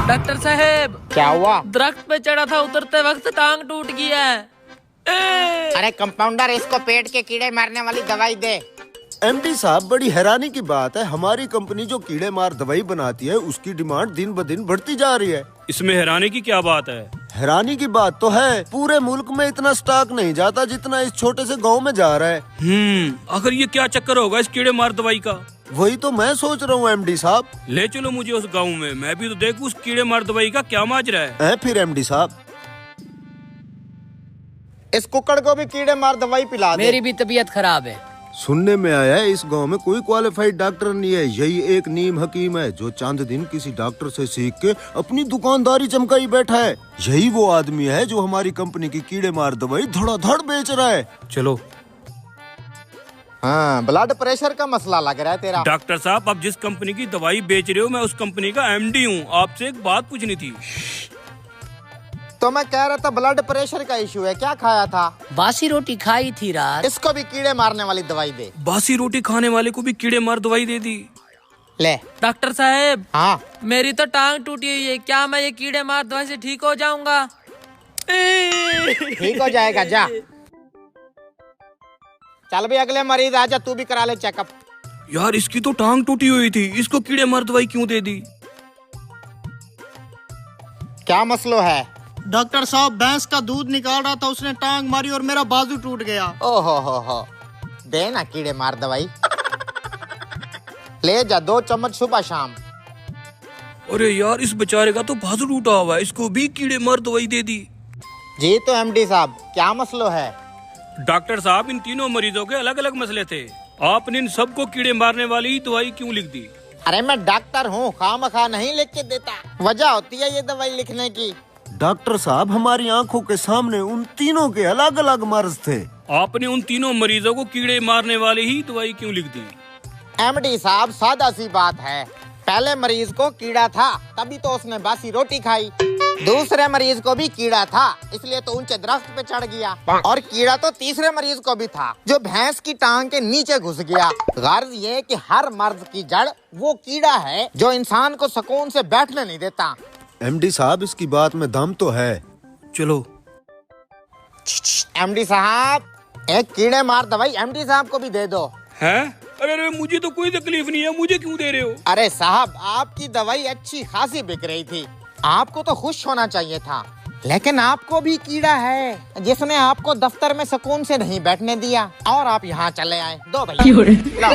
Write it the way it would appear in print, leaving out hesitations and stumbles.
Doctor साहब, क्या हुआ? दरख्त पे चढ़ा था, उतरते वक्त टांग टूट गया है। अरे कंपाउंडर, इसको पेट के कीड़े मारने वाली दवाई दे। एमडी साहब, बड़ी हैरानी की बात है, हमारी कंपनी जो कीड़े मार दवाई बनाती है उसकी डिमांड दिन ब दिन बढ़ती जा रही है। इसमें हैरानी की क्या बात है? हैरानी की बात तो है, पूरे मुल्क में इतना स्टॉक नहीं जाता जितना इस छोटे से गांव में जा रहा है। आखिर ये क्या चक्कर होगा इस कीड़े मार दवाई का? वही तो मैं सोच रहा हूँ एमडी साहब। ले चलो मुझे उस गांव में, मैं भी तो देखूं उस कीड़े मार दवाई का क्या माजरा है। फिर एमडी साहब, इस कुक्कड़ को भी कीड़े मार दवाई पिला दे। मेरी भी तबीयत खराब है। सुनने में आया है इस गांव में कोई क्वालिफाइड डॉक्टर नहीं है, यही एक नीम हकीम है जो चंद दिन किसी डॉक्टर से सीख के अपनी दुकानदारी चमकाई बैठा है। यही वो आदमी है जो हमारी कंपनी की कीड़े मार दवाई धड़ाधड़ बेच रहा है। चलो। हाँ, ब्लड प्रेशर का मसला लग रहा है तेरा। डॉक्टर साहब, आप जिस कंपनी की दवाई बेच रहे हो मैं उस कंपनी का एमडी हूँ, आपसे एक बात पूछनी थी। तो मैं कह रहा था ब्लड प्रेशर का इशू है, क्या खाया था? बासी रोटी खाई थी रात। इसको भी कीड़े मारने वाली दवाई दे। बासी रोटी खाने वाले को भी कीड़े मार दवाई दे दी? ले। डॉक्टर साहब, हाँ, मेरी तो टांग टूटी हुई है, क्या मैं ये कीड़े मार दवाई से ठीक हो जाऊंगा? ठीक हो जाएगा, जा। चल भी अगले मरीज आजा, तू भी करा ले चेकअप। यार इसकी तो टांग टूटी हुई थी, इसको कीड़े मार दवाई क्यों दे दी? क्या मसलो है? डॉक्टर साहब, भैंस का दूध निकाल रहा था, उसने टांग मारी और मेरा बाजू टूट गया। ओहो हो, दे ना कीड़े मार दवाई। ले जा, 2 चम्मच सुबह शाम। अरे यार, इस बेचारे का तो बाजू टूटा हुआ है, इसको भी कीड़े मार दवाई दे दी। जी तो एमडी साहब, क्या मसलो है? डॉक्टर साहब, इन तीनों मरीजों के अलग अलग मसले थे, आपने इन सबको कीड़े मारने वाली दवाई क्यों लिख दी? अरे मैं डॉक्टर हूँ, खामखा नहीं लिख के देता, वजह होती है ये दवाई लिखने की। डॉक्टर साहब, हमारी आंखों के सामने उन तीनों के अलग अलग मर्ज थे, आपने उन तीनों मरीजों को कीड़े मारने वाली ही दवाई क्यों लिख दी? एमडी साहब, सादा सी बात है, पहले मरीज को कीड़ा था तभी तो उसने बासी रोटी खाई। दूसरे मरीज को भी कीड़ा था, इसलिए तो ऊंचे दरख्त पे चढ़ गया। और कीड़ा तो तीसरे मरीज को भी था, जो भैंस की टांग के नीचे घुस गया। गर्ज ये कि हर मर्ज की जड़ वो कीड़ा है जो इंसान को सुकून से बैठने नहीं देता। एमडी साहब, इसकी बात में दम तो है। चलो। एमडी साहब, एक कीड़े मार दवाई एमडी साहब को भी दे दो। हैं? अरे मुझे तो कोई तकलीफ नहीं है, मुझे क्यों दे रहे हो? अरे साहब, आपकी दवाई अच्छी खासी बिक रही थी, आपको तो खुश होना चाहिए था, लेकिन आपको भी कीड़ा है जिसने आपको दफ्तर में सुकून से नहीं बैठने दिया और आप यहाँ चले आए। दो भैया, लो।